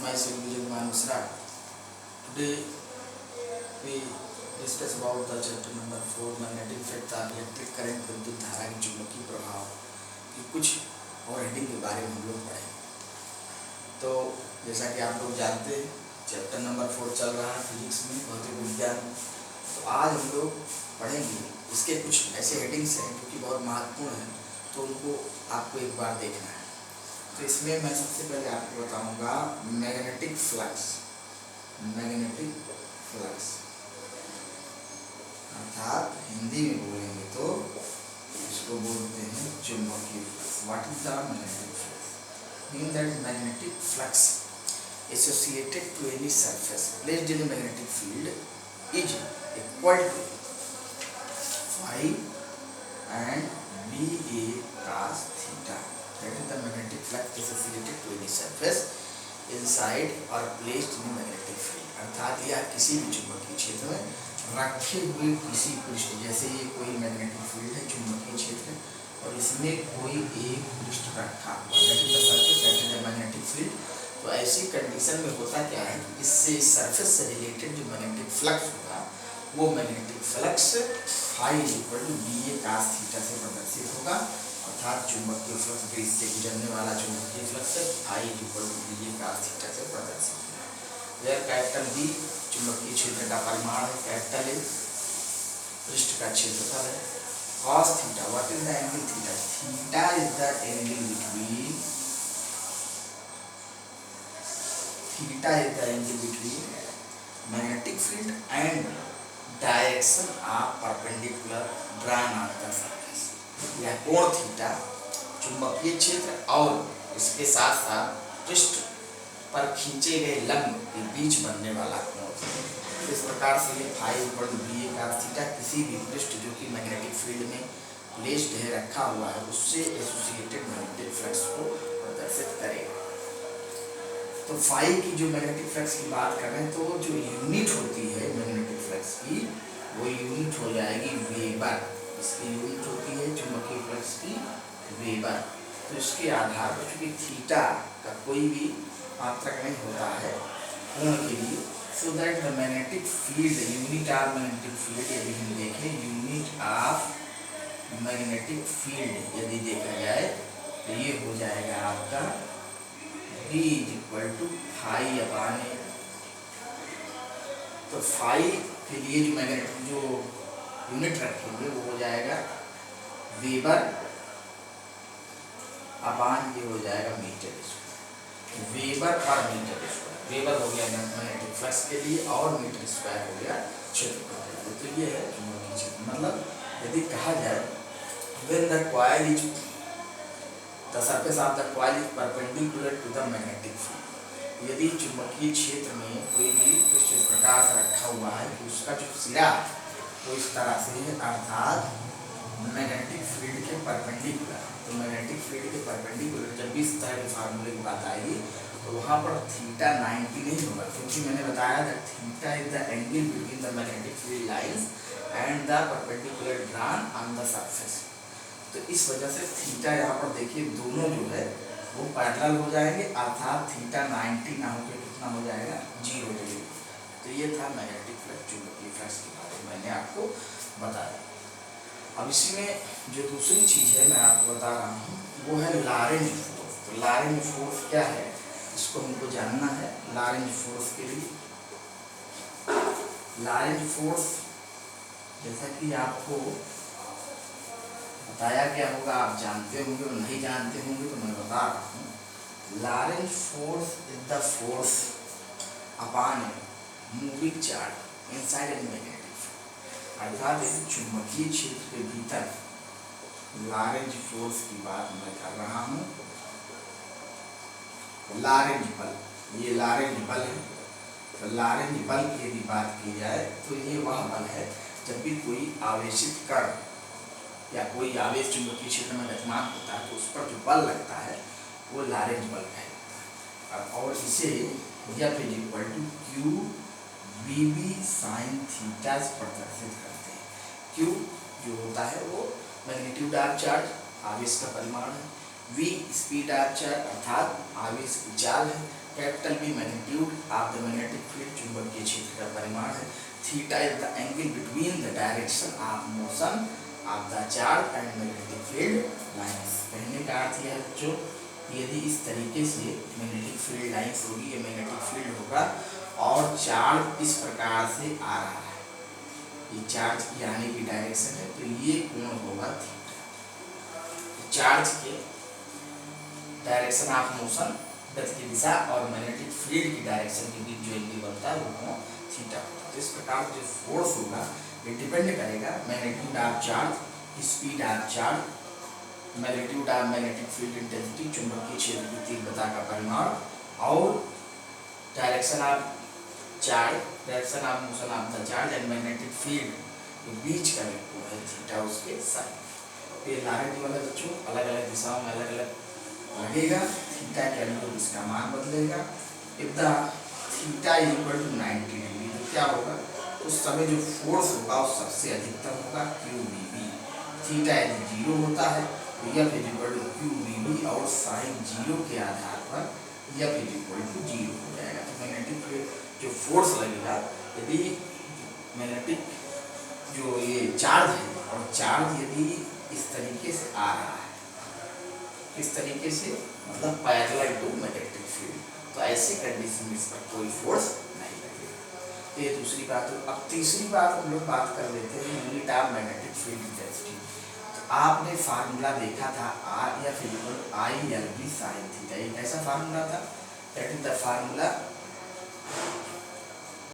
myself Vijay Kumar Misra. Today we discuss about the chapter number 4 magnetic effect of electric current विद्युत धारा के चुंबकीय प्रभाव की कुछ और हेडिंग के बारे में हम लोग पढ़ेंगे। तो जैसा कि आप लोग जानते हैं चैप्टर नंबर 4 चल रहा है फिजिक्स में भौतिक विज्ञान। तो आज हम लोग पढ़ेंगे इसके कुछ ऐसे हेडिंग्स हैं जो कि बहुत महत्वपूर्ण हैं, तो उनको आपको एक बार देखना है। तो इसमें मैं सबसे पहले आपको बताऊंगा मैग्नेटिक फ्लक्स। मैग्नेटिक फ्लक्स अर्थात हिंदी में बोलेंगे तो इसको बोलते हैं चुंबकीय flux. What is the magnetic flux? Mean that magnetic flux associated to any surface placed in a magnetic field is equal to phi and BA cos theta. That is the magnetic flux associated to any surface inside or placed in a magnetic field. अर्थात यह किसी भी चुंबकीय क्षेत्र में रखे हुए किसी पृष्ठ, जैसे ये कोई मैग्नेटिक फील्ड है चुंबकीय क्षेत्र और इसमें कोई एक पृष्ठ रखा हुआ, that is the surface, that is the magnetic field. तो ऐसी कंडीशन में होता क्या है कि इससे सरफेस से रिलेटेड जो मैग्नेटिक फ्लक्स होगा वो magnetic flux phi equal to BA cos theta से प्रदर्शित होगा। अर्थात चुंबकीय फ्लक्स जो इससे गुजरने वाला चुंबकीय फ्लक्स है phi equal to BA cos theta से प्रदर्शित होगा। यह कैपिटल B चुंबकीय क्षेत्र का परिमाण है, कैपिटल A पृष्ठ का क्षेत्रफल है, cos theta what is the angle theta? Theta is the angle between theta is the angle between magnetic field and direction of perpendicular drawn on the surface। यह कोण थीटा चुंबकीय क्षेत्र और इसके साथ साथ पृष्ठ पर खींचे गए लंब के बीच बनने वाला कोण। इस प्रकार से ये phi equal to BA cos theta किसी भी पृष्ठ जो कि मैग्नेटिक फील्ड में प्लेस्ड है, रखा हुआ है, उससे एसोसिएटेड मैग्नेटिक फ्लक्स को प्रदर्शित करेगा। तो फाई की जो मैग्नेटिक फ्लक्स की बात कर रहे हैं तो जो यूनिट होती है मैग्नेटिक फ्लक्स की वो यूनिट हो जाएगी वेबर। इसकी यूनिट होती है चुंबकीय फ्लक्स की वेबर। तो इसके आधार पर चूंकि थीटा का कोई भी मात्रक नहीं होता है कोण के लिए, so that the magnetic field unit of magnetic field यदि हम देखें यूनिट ऑफ मैग्नेटिक फील्ड यदि देखा जाए तो ये हो जाएगा आपका B is equal to phi upon A. तो फाई के लिए जो मैग्नेटिक जो यूनिट रखेंगे वो हो जाएगा वेबर अपान ये हो जाएगा मीटर स्क्वायर, वेबर पर मीटर स्क्वायर। वेबर हो गया मैग्नेटिक फ्लक्स के लिए और मीटर स्क्वायर हो गया क्षेत्रफल। तो ये है चुंबकीय क्षेत्र। मतलब यदि कहा जाए when the coil is the surface of the coil is perpendicular to the magnetic field। यदि चुंबकीय क्षेत्र में कोई भी पृष्ठ इस प्रकार से रखा हुआ है कि उसका जो सिरा वो इस तरह से है, अर्थात मैग्नेटिक फील्ड के परपेंडिकुलर। तो मैग्नेटिक फील्ड के परपेंडिकुलर जब भी इस तरह के फार्मूले की बात आएगी तो वहाँ पर थीटा 90 नहीं होगा, क्योंकि मैंने बताया था theta is the angle between the magnetic field lines and the perpendicular drawn on the surface. तो इस वजह से थीटा यहाँ पर देखिए दोनों जो है वो पैरेलल हो जाएंगे, अर्थात थीटा 90 ना होकर कितना हो जाएगा 0 डिग्री। तो ये था मैग्नेटिक फ्लक्स चुंबकीय फ्लक्स के बारे में मैंने आपको बताया। अब इसमें जो दूसरी चीज़ है मैं आपको बता रहा हूँ वो है लॉरेंज फोर्स। तो लॉरेंज फोर्स क्या है इसको हमको जानना है। लॉरेंज फोर्स के लिए लॉरेंज फोर्स जैसा कि आपको बताया क्या होगा, आप जानते होंगे और नहीं जानते होंगे तो मैं बता रहा हूँ। Lorentz force is the force upon a moving charge inside an magnetic field. अर्थात इस चुंबकीय क्षेत्र के भीतर लॉरेंज फोर्स की बात मैं कर रहा हूँ। लॉरेंज बल, ये लॉरेंज बल है। तो लॉरेंज बल की यदि बात की जाए तो ये वह बल है जब भी कोई आवेशित कण या कोई आवेश चुंबकीय क्षेत्र में गतिमान होता है तो उस पर जो बल लगता है वो लॉरेंज बल कहलाता है। और इसे F is equal to Q BB sine theta से प्रदर्शित करते हैं। Q जो होता है वो मैग्नीट्यूड ऑफ चार्ज, आवेश का परिमाण है, V स्पीड ऑफ चार्ज अर्थात आवेश की चाल है, capital B magnitude of the magnetic field चुंबकीय क्षेत्र का परिमाण है, theta is the angle between the direction of motion of the charge and magnetic field lines. कहने का अर्थ यह है बच्चों, यदि इस तरीके से मैग्नेटिक फील्ड लाइंस होगी या मैग्नेटिक फील्ड होगा और चार्ज इस प्रकार से आ रहा है, ये चार्ज की आने की डायरेक्शन है, तो ये कोण होगा थीटा। चार्ज के डायरेक्शन ऑफ मोशन गति की दिशा और मैग्नेटिक फील्ड की डायरेक्शन के बीच जो एंगल बनता है वो कोण थीटा होता है। तो इस प्रकार जो फोर्स होगा ये डिपेंड करेगा magnitude of charge, speed of charge, magnitude of magnetic field intensity, चुंबकीय क्षेत्र की तीव्रता का परिमाण और direction of charge, direction of motion of the charge and magnetic field के बीच का जो कोण है थीटा उसके साइन। तो ये लाइट वाला बच्चों अलग अलग दिशाओं में अलग अलग लगेगा, थीटा के अनुरूप इसका मान बदलेगा। If the theta is equal to 90 degree तो क्या होगा, उस समय जो फोर्स होगा वो सबसे अधिकतम होगा QVB। थीटा यदि 0 होता है तो F is equal to QVB और साइन 0 के आधार पर F इज इक्वल टू 0 हो जाएगा। तो मैग्नेटिक जो फोर्स लगेगा, यदि मैग्नेटिक जो ये चार्ज है और चार्ज यदि इस तरीके से आ रहा है, इस तरीके से मतलब पैरेलल टू मैग्नेटिक फील्ड, तो ऐसी कंडीशन में इस पर कोई फोर्स नहीं लगेगा। तो ये दूसरी बात है। अब तीसरी बात हम लोग बात कर लेते हैं unit of magnetic field intensity. तो आपने फार्मूला देखा था RF ILB sin थीटा, ये कैसा फार्मूला था? That is the formula